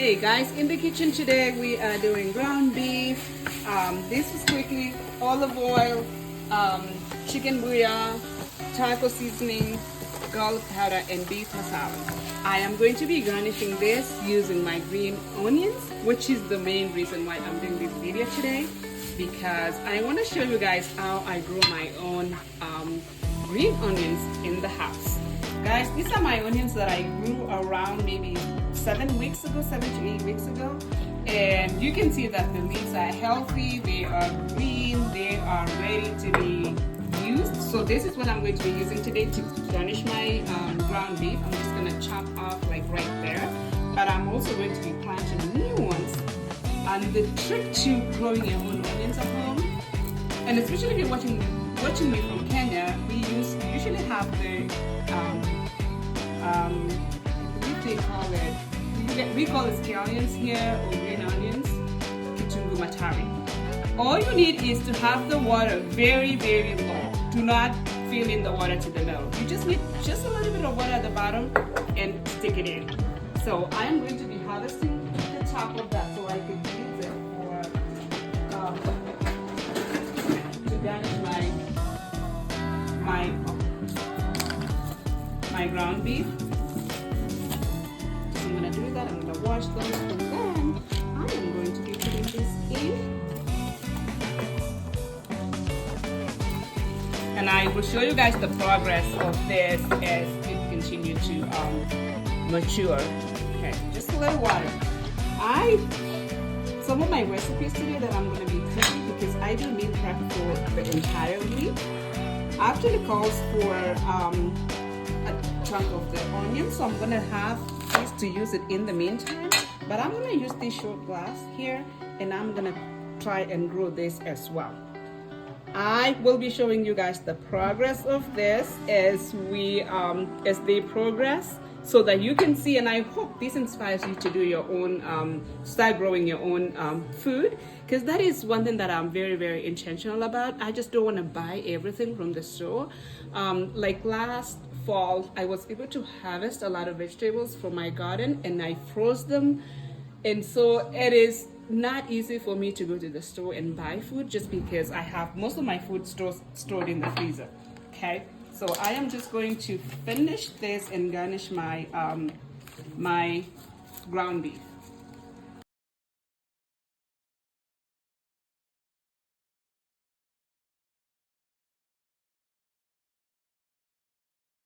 Hey guys, in the kitchen today we are doing ground beef. This is quickly olive oil, chicken bouillon, taco seasoning, garlic powder, and beef masala. I am going to be garnishing this using my green onions, which is the main reason why I'm doing this video today, because I want to show you guys how I grow my own green onions in the house. Guys, these are my onions that I grew around maybe 7 to 8 weeks ago. And you can see that the leaves are healthy, they are green, they are ready to be used. So this is what I'm going to be using today to garnish my ground beef. I'm just going to chop off like right there. But I'm also going to be planting new ones. And the trick to growing your own onions at home, and especially if you're watching me from Kenya, we usually have the what they call it, we call it scallions here, or green onions, kitchen matari. All you need is to have the water very, very low. Do not fill in the water to the middle. You just need just a little bit of water at the bottom and stick it in. So I am going to be harvesting the top of that so I can use it for to garnish my ground beef. So I'm going to do that. I'm going to wash those, and then I am going to be putting this in. And I will show you guys the progress of this as it continues to mature. Okay, just a little water. Some of my recipes today that I'm going to be cooking, because I do meal prep for the entire week, actually calls for a chunk of the onion, so I'm going to have this to use it in the meantime. But I'm going to use this short glass here, and I'm going to try and grow this as well. I will be showing you guys the progress of this as they progress, so that you can see, and I hope this inspires you to do your own, start growing your own food, because that is one thing that I'm very, very intentional about. I just don't want to buy everything from the store. Like last fall, I was able to harvest a lot of vegetables from my garden, and I froze them, and so it is not easy for me to go to the store and buy food, just because I have most of my food stored in the freezer. Okay, so I am just going to finish this and garnish my my ground beef.